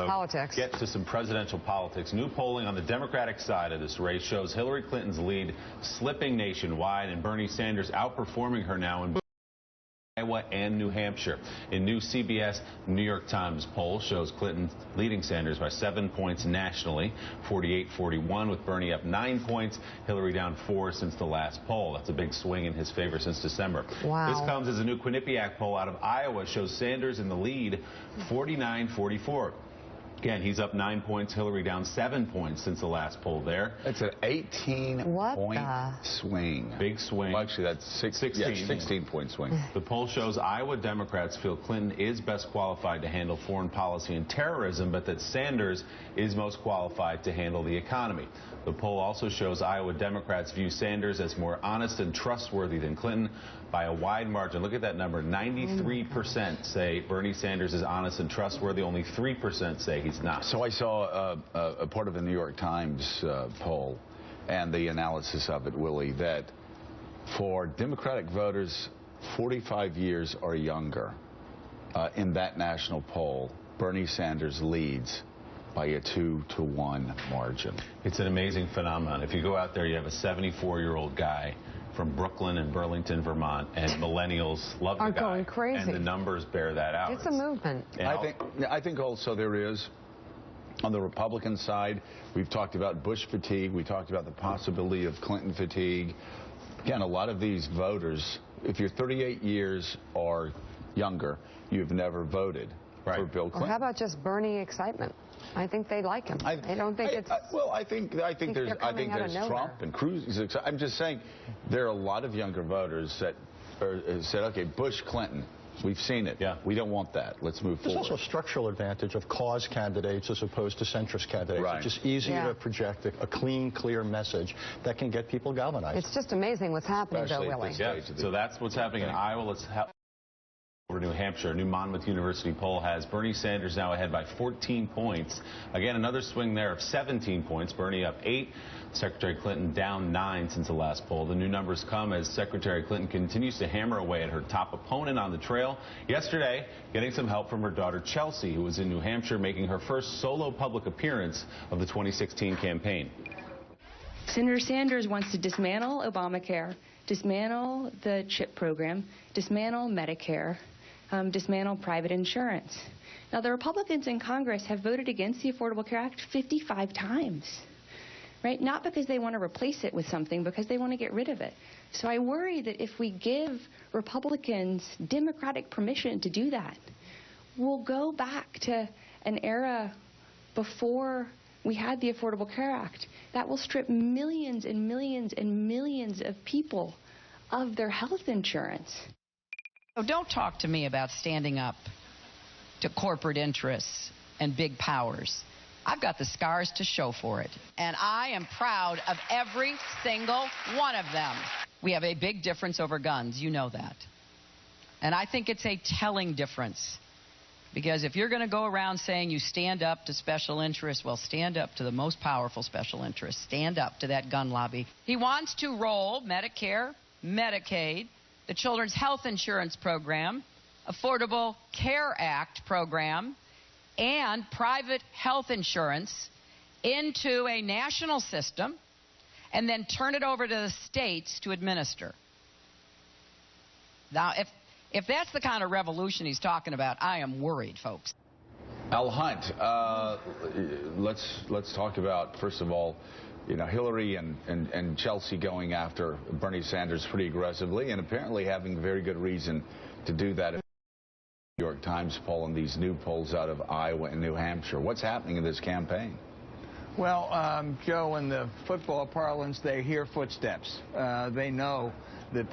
politics. Get to some presidential politics. New polling on the Democratic side of this race shows Hillary Clinton's lead slipping nationwide and Bernie Sanders outperforming her now in Iowa and New Hampshire. A new CBS New York Times poll shows Clinton leading Sanders by 7 points nationally, 48-41, with Bernie up 9 points, Hillary down 4 since the last poll. That's a big swing in his favor since December. Wow. This comes as a new Quinnipiac poll out of Iowa shows Sanders in the lead, 49-44. Again, he's up 9 points, Hillary down 7 points since the last poll there. It's an 18-point swing. Big swing. Well, actually, that's 16-point swing. The poll shows Iowa Democrats feel Clinton is best qualified to handle foreign policy and terrorism, but that Sanders is most qualified to handle the economy. The poll also shows Iowa Democrats view Sanders as more honest and trustworthy than Clinton by a wide margin. Look at that number. 93% say Bernie Sanders is honest and trustworthy. Only 3% say he's not. So I saw a part of the New York Times poll and the analysis of it, Willie, that for Democratic voters 45 years or younger, in that national poll, Bernie Sanders leads by a 2-to-1 margin. It's an amazing phenomenon. If you go out there, you have a 74-year-old guy from Brooklyn and Burlington, Vermont, and millennials love the guy. Going crazy. And the numbers bear that out. It's a movement. I think also there is, on the Republican side, we've talked about Bush fatigue. We talked about the possibility of Clinton fatigue. Again, a lot of these voters, if you're 38 years or younger, you've never voted for Bill Clinton. Or how about just Bernie excitement? I think they like him. I don't think it's. Well, I think there's Trump and Cruz. I'm just saying there are a lot of younger voters that said, okay, Bush, Clinton. We've seen it. Yeah. We don't want that. Let's move forward. There's also a structural advantage of cause candidates as opposed to centrist candidates. Right. It's just easier to project a clean, clear message that can get people galvanized. It's just amazing what's happening, though, Willie. Yeah. So that's what's happening in Iowa. Let's over New Hampshire. A new Monmouth University poll has Bernie Sanders now ahead by 14 points. Again, another swing there of 17 points. Bernie up 8. Secretary Clinton down 9 since the last poll. The new numbers come as Secretary Clinton continues to hammer away at her top opponent on the trail. Yesterday, getting some help from her daughter Chelsea, who was in New Hampshire making her first solo public appearance of the 2016 campaign. Senator Sanders wants to dismantle Obamacare, dismantle the CHIP program, dismantle Medicare, dismantle private insurance. Now, the Republicans in Congress have voted against the Affordable Care Act 55 times. Right? Not because they want to replace it with something, because they want to get rid of it. So I worry that if we give Republicans democratic permission to do that, we'll go back to an era before we had the Affordable Care Act that will strip millions and millions and millions of people of their health insurance. So don't talk to me about standing up to corporate interests and big powers. I've got the scars to show for it, and I am proud of every single one of them. We have a big difference over guns, you know that. And I think it's a telling difference, because if you're going to go around saying you stand up to special interests, well, stand up to the most powerful special interests. Stand up to that gun lobby. He wants to roll Medicare, Medicaid, the Children's Health Insurance Program, Affordable Care Act program, and private health insurance into a national system and then turn it over to the states to administer. Now, if that's the kind of revolution he's talking about, I am worried, folks. Al Hunt, let's talk about, first of all, you know, Hillary and Chelsea going after Bernie Sanders pretty aggressively and apparently having very good reason to do that. New York Times poll and these new polls out of Iowa and New Hampshire. What's happening in this campaign? Well, Joe, in the football parlance, they hear footsteps. They know that